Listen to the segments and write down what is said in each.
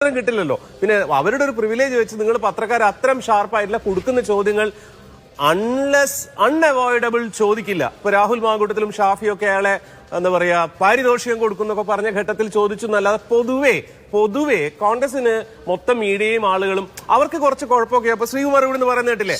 കിട്ടില്ലല്ലോ. പിന്നെ അവരുടെ ഒരു പ്രിവിലേജ് വെച്ച് നിങ്ങൾ പത്രക്കാർ അത്തരം ഷാർപ്പായിട്ടില്ല കൊടുക്കുന്ന ചോദ്യങ്ങൾ അൺഅവോയ്ഡബിൾ ചോദിക്കില്ല. ഇപ്പൊ രാഹുൽ മാങ്കൂട്ടത്തിലും ഷാഫിയൊക്കെ അയാളെ എന്താ പറയാ പാരിതോഷികം കൊടുക്കുന്നൊക്കെ പറഞ്ഞ ഘട്ടത്തിൽ ചോദിച്ചു എന്നല്ലാതെ പൊതുവെ കോൺഗ്രസിന് മൊത്തം മീഡിയയും ആളുകളും അവർക്ക് കുറച്ച് കുഴപ്പമൊക്കെ അപ്പൊ ശ്രീകുമാർ ഇവിടെ നിന്ന് പറയുന്ന കേട്ടില്ലേ,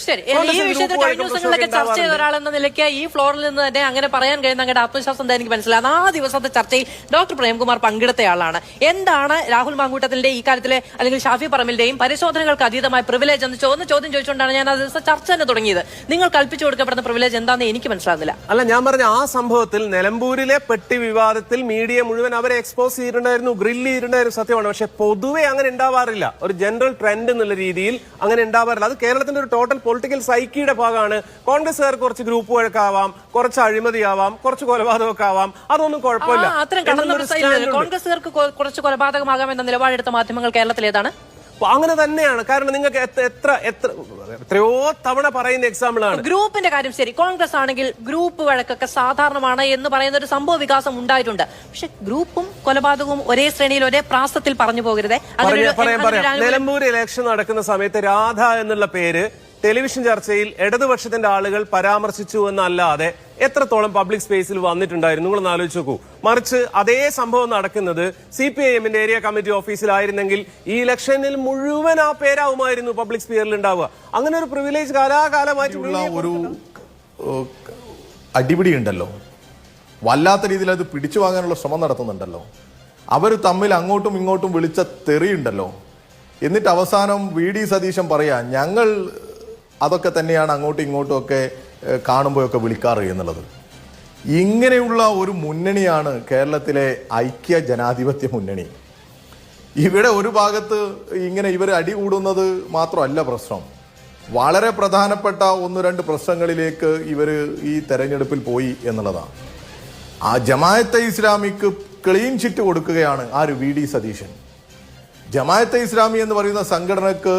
ഈ വിഷയത്തിൽ കഴിഞ്ഞ ദിവസങ്ങളിലൊക്കെ ചർച്ച ചെയ്ത ഒരാളെന്ന നിലയ്ക്ക് ഈ ഫ്ലോറിൽ നിന്ന് തന്നെ അങ്ങനെ പറയാൻ കഴിയുന്ന അങ്ങയുടെ ആത്മവിശ്വാസം എന്താ എനിക്ക് മനസ്സിലാകും. ആ ദിവസത്തെ ചർച്ചയിൽ ഡോക്ടർ പ്രേംകുമാർ പങ്കെടുത്തയാളാണ്. എന്താണ് രാഹുൽ മാങ്കൂട്ടത്തിന്റെ ഈ കാര്യത്തിലെ അല്ലെങ്കിൽ ഷാഫി പറമ്പിലിന്റെയും പരിശോധനകൾക്ക് അതീതമായ പ്രിവിലേജ് എന്ന് ചോദ്യം ചോദിച്ചുകൊണ്ടാണ് ഞാൻ ആ ദിവസം ചർച്ച തന്നെ തുടങ്ങിയത്. നിങ്ങൾ കൽപ്പിച്ചു കൊടുക്കപ്പെടുന്ന പ്രിവിലേജ് എന്താണെന്ന് എനിക്ക് മനസ്സിലാകുന്നില്ല. അല്ല, ഞാൻ പറഞ്ഞ ആ സംഭവത്തിൽ നിലമ്പൂരിലെ പെട്ടി വിവാദത്തിൽ മീഡിയ മുഴുവൻ അവരെ എക്സ്പോസ് ചെയ്തിട്ടുണ്ടായിരുന്നു, ഗ്രില്ല് ചെയ്തിട്ടുണ്ടായിരുന്നു, സത്യമാണ്. പക്ഷെ പൊതുവെ അങ്ങനെ ഉണ്ടാവാറില്ല. ഒരു ജനറൽ ട്രെൻഡ് എന്നുള്ള രീതിയിൽ അങ്ങനെ ഉണ്ടാവാറില്ല. അത് കേരളത്തിന്റെ ഒരു ടോട്ടൽ പൊളിറ്റിക്കൽ സൈക്കിയുടെ ഭാഗമാണ്. കോൺഗ്രസ്സുകാർ കുറച്ച് ഗ്രൂപ്പ് വഴക്കാവാം, കുറച്ച് അഴിമതിയാവാം, കുറച്ച് കൊലപാതകമൊക്കെ ആവാം, അതൊന്നും കുഴപ്പമില്ല. കോൺഗ്രസ്സുകാർക്ക് കുറച്ച് കൊലപാതകമാകാം എന്ന നിലപാടെടുത്ത മാധ്യമങ്ങൾ കേരളത്തിൽ ഏതാണ്? അങ്ങനെ തന്നെയാണ്. കാരണം നിങ്ങൾക്ക് എത്രയോ തവണ പറയുന്ന എക്സാമ്പിൾ ആണ്. ഗ്രൂപ്പിന്റെ കാര്യം ശരി, കോൺഗ്രസ് ആണെങ്കിൽ ഗ്രൂപ്പ് വഴക്കൊക്കെ സാധാരണമാണ് എന്ന് പറയുന്ന ഒരു സംഭവ വികാസം ഉണ്ടായിട്ടുണ്ട്. പക്ഷെ ഗ്രൂപ്പും കൊലപാതകവും ഒരേ ശ്രേണിയിൽ ഒരേ പ്രാസത്തിൽ പറഞ്ഞു പോകരുതേ. പറയാം. നിലമ്പൂർ ഇലക്ഷൻ നടക്കുന്ന സമയത്ത് രാധ എന്നുള്ള പേര് ടെലിവിഷൻ ചർച്ചയിൽ ഇടതുപക്ഷത്തിന്റെ ആളുകൾ പരാമർശിച്ചു എന്നല്ലാതെ എത്രത്തോളം പബ്ലിക് സ്പേസിൽ വന്നിട്ടുണ്ടായിരുന്നു നിങ്ങളൊന്ന് ആലോചിച്ച് നോക്കൂ. മറിച്ച് അതേ സംഭവം നടക്കുന്നത് CPIMന്റെ ഏരിയ കമ്മിറ്റി ഓഫീസിലായിരുന്നെങ്കിൽ ഈ ഇലക്ഷനിൽ മുഴുവൻ ആ പേരാവുമായിരുന്നു പബ്ലിക് സ്പീയറിൽ ഉണ്ടാവുക. അങ്ങനെ ഒരു പ്രിവിലേജ് കാലാകാലമായിട്ടുള്ള ഒരു അടിപിടി ഉണ്ടല്ലോ, വല്ലാത്ത രീതിയിൽ അത് പിടിച്ചു വാങ്ങാനുള്ള ശ്രമം നടത്തുന്നുണ്ടല്ലോ. അവർ തമ്മിൽ അങ്ങോട്ടും ഇങ്ങോട്ടും വിളിച്ച തെറിയുണ്ടല്ലോ. എന്നിട്ട് അവസാനം VD സതീശൻ പറയാ ഞങ്ങൾ അതൊക്കെ തന്നെയാണ് അങ്ങോട്ടും ഇങ്ങോട്ടും ഒക്കെ കാണുമ്പോഴൊക്കെ വിളിക്കാറ് എന്നുള്ളത്. ഇങ്ങനെയുള്ള ഒരു മുന്നണിയാണ് കേരളത്തിലെ ഐക്യ ജനാധിപത്യ മുന്നണി. ഇവിടെ ഒരു ഭാഗത്ത് ഇങ്ങനെ ഇവർ അടികൂടുന്നത് മാത്രമല്ല പ്രശ്നം, വളരെ പ്രധാനപ്പെട്ട 1-2 പ്രശ്നങ്ങളിലേക്ക് ഇവർ ഈ തെരഞ്ഞെടുപ്പിൽ പോയി എന്നുള്ളതാണ്. ആ ജമാഅത്തെ ഇസ്ലാമിക്ക് ക്ലീൻ ചിറ്റ് കൊടുക്കുകയാണ് ആര്? VD സതീശൻ. ജമാഅത്തെ ഇസ്ലാമി എന്ന് പറയുന്ന സംഘടനക്ക്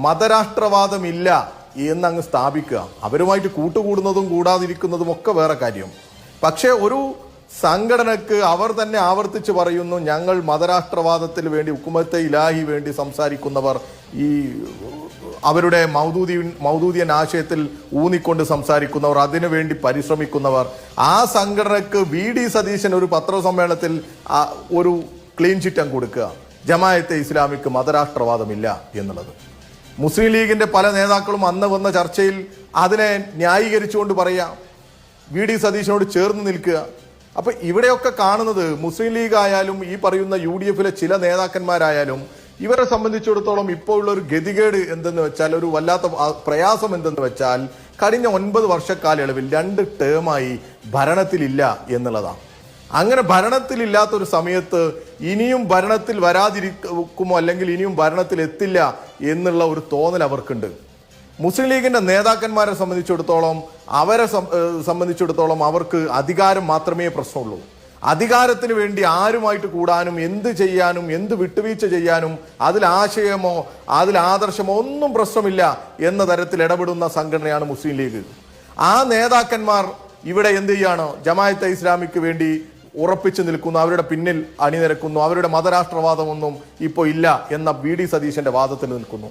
മതരാഷ്ട്രവാദമില്ല എന്നങ്ങ് സ്ഥാപിക്കുക. അവരുമായിട്ട് കൂട്ടുകൂടുന്നതും കൂടാതിരിക്കുന്നതും ഒക്കെ വേറെ കാര്യം. പക്ഷെ ഒരു സംഘടനക്ക് അവർ തന്നെ ആവർത്തിച്ച് പറയുന്നു ഞങ്ങൾ മതരാഷ്ട്രവാദത്തിന് വേണ്ടി ഹുക്കുമത്തെ ഇലാഹി വേണ്ടി സംസാരിക്കുന്നവർ, ഈ അവരുടെ മൗദൂദിയൻ ആശയത്തിൽ ഊന്നിക്കൊണ്ട് സംസാരിക്കുന്നവർ, അതിനു വേണ്ടി പരിശ്രമിക്കുന്നവർ, ആ സംഘടനക്ക് VD സതീശൻ ഒരു പത്രസമ്മേളനത്തിൽ ഒരു ക്ലീൻ ചിറ്റം കൊടുക്കുക ജമാഅത്തെ ഇസ്ലാമിക്ക് മതരാഷ്ട്രവാദമില്ല എന്നുള്ളത്. മുസ്ലിം ലീഗിന്റെ പല നേതാക്കളും അന്ന് വന്ന ചർച്ചയിൽ അതിനെ ന്യായീകരിച്ചുകൊണ്ട് പറയാം, VD സതീശനോട് ചേർന്ന് നിൽക്കുക. അപ്പൊ ഇവിടെയൊക്കെ കാണുന്നത് മുസ്ലിം ലീഗ് ആയാലും ഈ പറയുന്ന UDFിലെ ചില നേതാക്കന്മാരായാലും ഇവരെ സംബന്ധിച്ചിടത്തോളം ഇപ്പോൾ ഉള്ള ഒരു ഗതികേട് എന്തെന്ന് വെച്ചാൽ, ഒരു വല്ലാത്ത പ്രയാസം എന്തെന്ന് വെച്ചാൽ കഴിഞ്ഞ 9 വർഷക്കാലയളവിൽ 2 ടേമായി ഭരണത്തിലില്ല എന്നുള്ളതാണ്. അങ്ങനെ ഭരണത്തിലില്ലാത്തൊരു സമയത്ത് ഇനിയും ഭരണത്തിൽ വരാതിരിക്കുമോ അല്ലെങ്കിൽ ഇനിയും ഭരണത്തിൽ എത്തില്ല എന്നുള്ള ഒരു തോന്നൽ അവർക്കുണ്ട്. മുസ്ലിം ലീഗിന്റെ നേതാക്കന്മാരെ സംബന്ധിച്ചിടത്തോളം അവർക്ക് അധികാരം മാത്രമേ പ്രശ്നമുള്ളൂ. അധികാരത്തിന് വേണ്ടി ആരുമായിട്ട് കൂടാനും എന്ത് ചെയ്യാനും എന്ത് വിട്ടുവീഴ്ച ചെയ്യാനും അതിൽ ആശയമോ അതിൽ ആദർശമോ ഒന്നും പ്രശ്നമില്ല എന്ന തരത്തിൽ ഇടപെടുന്ന സംഘടനയാണ് മുസ്ലിം ലീഗ്. ആ നേതാക്കന്മാർ ഇവിടെ എന്ത് ചെയ്യാണ്? ജമാഅത്തെ ഇസ്ലാമിക്ക് വേണ്ടി ഉറപ്പിച്ചു നിൽക്കുന്നു, അവരുടെ പിന്നിൽ അണിനിരക്കുന്നു, അവരുടെ മതരാഷ്ട്രവാദമൊന്നും ഇപ്പോൾ ഇല്ല എന്ന VD സതീശന്റെ വാദത്തിൽ നിൽക്കുന്നു.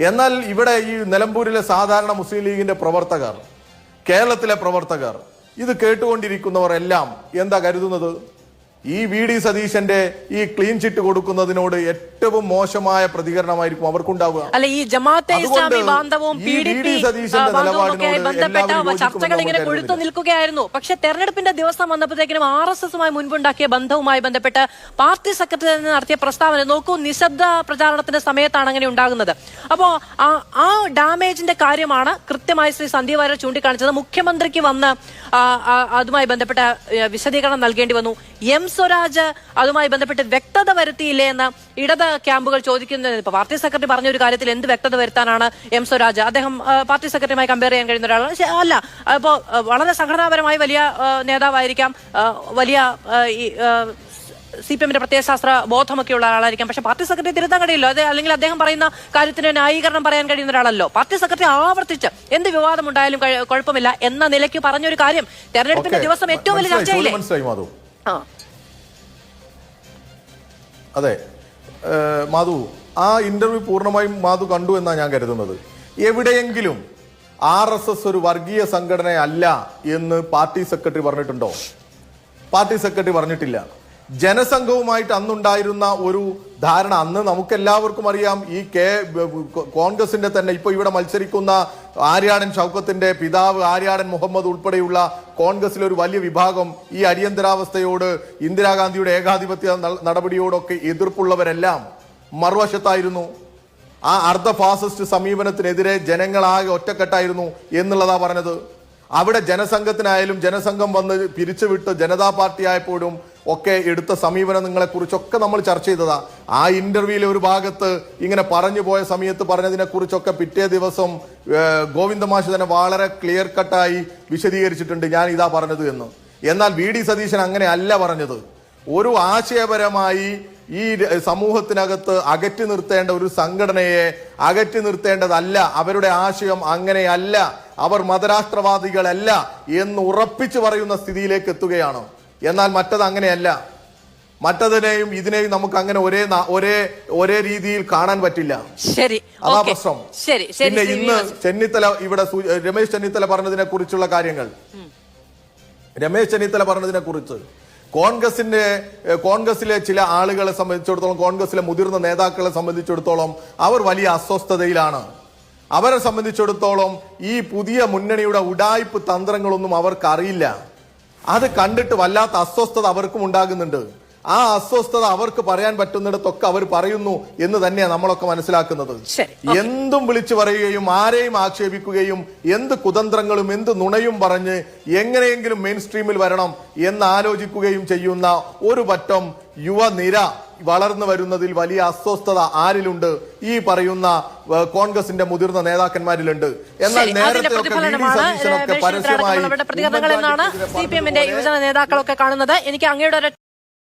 എന്നാൽ ഇവിടെ ഈ നിലമ്പൂരിലെ സാധാരണ മുസ്ലിം ലീഗിന്റെ പ്രവർത്തകർ, കേരളത്തിലെ പ്രവർത്തകർ, ഇത് കേട്ടുകൊണ്ടിരിക്കുന്നവർ എല്ലാം എന്താ കരുതുന്നത്? ഈ VD സതീശന്റെ ഈ ക്ലീൻ ചിറ്റ് കൊടുക്കുന്നതിനോട് ഏറ്റവും മോശമായ പ്രതികരണമായിരിക്കും അവർക്കുണ്ടാവുക. അല്ല, ഈ ജമാഅത്തെ ഇസ്ലാമി ബാന്ധവും PDP ബന്ധപ്പെട്ട ചർച്ചകൾ ഇങ്ങനെ കൊഴുത്തു നിൽക്കുകയായിരുന്നു. പക്ഷെ തെരഞ്ഞെടുപ്പിന്റെ ദിവസം വന്നപ്പോഴത്തേക്കിനും RSSുമായി മുൻപുണ്ടാക്കിയ ബന്ധവുമായി ബന്ധപ്പെട്ട് പാർട്ടി സെക്രട്ടറി നടത്തിയ പ്രസ്താവന നോക്കൂ, നിശബ്ദ പ്രചാരണത്തിന്റെ സമയത്താണ് അങ്ങനെ ഉണ്ടാകുന്നത്. അപ്പോ ആ ഡാമേജിന്റെ കാര്യമാണ് കൃത്യമായി ശ്രീ സന്ദീപ് വാര്യർ ചൂണ്ടിക്കാണിച്ചത്. മുഖ്യമന്ത്രിക്ക് വന്ന് അതുമായി ബന്ധപ്പെട്ട വിശദീകരണം നൽകേണ്ടി വന്നു. M സ്വരാജ് അതുമായി ബന്ധപ്പെട്ട് വ്യക്തത വരുത്തിയില്ലേ എന്ന് ഇടത് ക്യാമ്പുകൾ ചോദിക്കുന്നത്. ഇപ്പൊ പാർട്ടി സെക്രട്ടറി പറഞ്ഞ ഒരു കാര്യത്തിൽ എന്ത് വ്യക്തത വരുത്താനാണ് M സ്വരാജ്? അദ്ദേഹം പാർട്ടി സെക്രട്ടറിയുമായി കമ്പയർ ചെയ്യാൻ കഴിയുന്ന ഒരാളാണ് അല്ല. ഇപ്പോൾ വളരെ സംഘടനാപരമായി വലിയ നേതാവായിരിക്കാം, വലിയ CPIMന്റെ പ്രത്യയശാസ്ത്ര ബോധമൊക്കെയുള്ള ആളായിരിക്കാം. പക്ഷെ പാർട്ടി സെക്രട്ടറി തിരുത്താൻ കഴിയില്ലോ, അല്ലെങ്കിൽ അദ്ദേഹം പറയുന്ന കാര്യത്തിന് ന്യായീകരണം പറയാൻ കഴിയുന്ന ഒരാളല്ലോ. പാർട്ടി സെക്രട്ടറി ആവർത്തിച്ച് എന്ത് വിവാദം ഉണ്ടായാലും കുഴപ്പമില്ല എന്ന നിലയ്ക്ക് പറഞ്ഞൊരു കാര്യം തെരഞ്ഞെടുപ്പിന്റെ ദിവസം ഏറ്റവും വലിയ ചർച്ചയില്ലേ? അതെ മാധു, ആ ഇന്റർവ്യൂ പൂർണ്ണമായും മാധു കണ്ടു എന്നാണ് ഞാൻ കരുതുന്നത്. എവിടെയെങ്കിലും RSS ഒരു വർഗീയ സംഘടനയല്ല എന്ന് പാർട്ടി സെക്രട്ടറി പറഞ്ഞിട്ടുണ്ടോ? പാർട്ടി സെക്രട്ടറി പറഞ്ഞിട്ടില്ല. ജനസംഘവുമായിട്ട് അന്നുണ്ടായിരുന്ന ഒരു ധാരണ, അന്ന് നമുക്കെല്ലാവർക്കും അറിയാം, ഈ കോൺഗ്രസിന്റെ തന്നെ ഇപ്പൊ ഇവിടെ മത്സരിക്കുന്ന ആര്യാടൻ ഷൗക്കത്തിന്റെ പിതാവ് ആര്യാടൻ മുഹമ്മദ് ഉൾപ്പെടെയുള്ള കോൺഗ്രസിലെ ഒരു വലിയ വിഭാഗം ഈ അടിയന്തരാവസ്ഥയോട്, ഇന്ദിരാഗാന്ധിയുടെ ഏകാധിപത്യ നടപടിയോടൊക്കെ എതിർപ്പുള്ളവരെല്ലാം മറുവശത്തായിരുന്നു. ആ അർദ്ധ ഫാസിസ്റ്റ് സമീപനത്തിനെതിരെ ജനങ്ങളാകെ ഒറ്റക്കെട്ടായിരുന്നു എന്നുള്ളതാ പറഞ്ഞത്. അവിടെ ജനസംഘത്തിനായാലും ജനസംഘം വന്ന് പിരിച്ചുവിട്ട് ജനതാ പാർട്ടി ആയപ്പോഴും ഒക്കെ എടുത്ത സമീപനം നിങ്ങളെ കുറിച്ചൊക്കെ നമ്മൾ ചർച്ച ചെയ്തതാ. ആ ഇന്റർവ്യൂവിലെ ഒരു ഭാഗത്ത് ഇങ്ങനെ പറഞ്ഞു പോയ സമയത്ത് പറഞ്ഞതിനെ കുറിച്ചൊക്കെ പിറ്റേ ദിവസം ഗോവിന്ദമാഷ് തന്നെ വളരെ ക്ലിയർ കട്ടായി വിശദീകരിച്ചിട്ടുണ്ട്, ഞാൻ ഇതാ പറഞ്ഞത് എന്ന്. എന്നാൽ VD സതീശൻ അങ്ങനെ അല്ല പറഞ്ഞത്. ഒരു ആശയപരമായി ഈ സമൂഹത്തിനകത്ത് അകറ്റി നിർത്തേണ്ട ഒരു സംഘടനയെ അകറ്റി നിർത്തേണ്ടതല്ല, അവരുടെ ആശയം അങ്ങനെയല്ല, അവർ മതരാഷ്ട്രവാദികളല്ല എന്ന് ഉറപ്പിച്ചു പറയുന്ന സ്ഥിതിയിലേക്ക് എത്തുകയാണ്. എന്നാൽ മറ്റത് അങ്ങനെയല്ല. മറ്റതിനെയും ഇതിനെയും നമുക്ക് അങ്ങനെ ഒരേ രീതിയിൽ കാണാൻ പറ്റില്ല. ശരി, അതാ പ്രശ്നം. പിന്നെ ഇന്ന് ചെന്നിത്തല ഇവിടെ രമേശ് ചെന്നിത്തല പറഞ്ഞതിനെ കുറിച്ചുള്ള കാര്യങ്ങൾ, രമേശ് ചെന്നിത്തല പറഞ്ഞതിനെ കുറിച്ച് കോൺഗ്രസിലെ ചില ആളുകളെ സംബന്ധിച്ചിടത്തോളം, കോൺഗ്രസിലെ മുതിർന്ന നേതാക്കളെ സംബന്ധിച്ചിടത്തോളം അവർ വലിയ അസ്വസ്ഥതയിലാണ്. അവരെ സംബന്ധിച്ചിടത്തോളം ഈ പുതിയ മുന്നണിയുടെ ഉഡായിപ്പ് തന്ത്രങ്ങളൊന്നും അവർക്ക് അറിയില്ല. അത് കണ്ടിട്ട് വല്ലാത്ത അസ്വസ്ഥത അവർക്കും ഉണ്ടാകുന്നുണ്ട്. ആ അസ്വസ്ഥത അവർക്ക് പറയാൻ പറ്റുന്നിടത്തൊക്കെ അവർ പറയുന്നു എന്ന് തന്നെയാണ് നമ്മളൊക്കെ മനസ്സിലാക്കുന്നത്. എന്തും വിളിച്ചു പറയുകയും ആരെയും ആക്ഷേപിക്കുകയും എന്ത് കുതന്ത്രങ്ങളും എന്ത് നുണയും പറഞ്ഞ് എങ്ങനെയെങ്കിലും മെയിൻ സ്ട്രീമിൽ വരണം എന്ന് ആലോചിക്കുകയും ചെയ്യുന്ന ഒരു പറ്റം യുവനിര വളർന്നു വരുന്നതിൽ വലിയ അസ്വസ്ഥത ആരിലുണ്ട്? ഈ പറയുന്ന കോൺഗ്രസിന്റെ മുതിർന്ന നേതാക്കന്മാരിലുണ്ട്. എന്നാൽ നേരത്തെ പ്രതികരണങ്ങൾ എന്നാണ് CPM യുവജന നേതാക്കളൊക്കെ കാണുന്നത്. എനിക്ക് അങ്ങയുടെ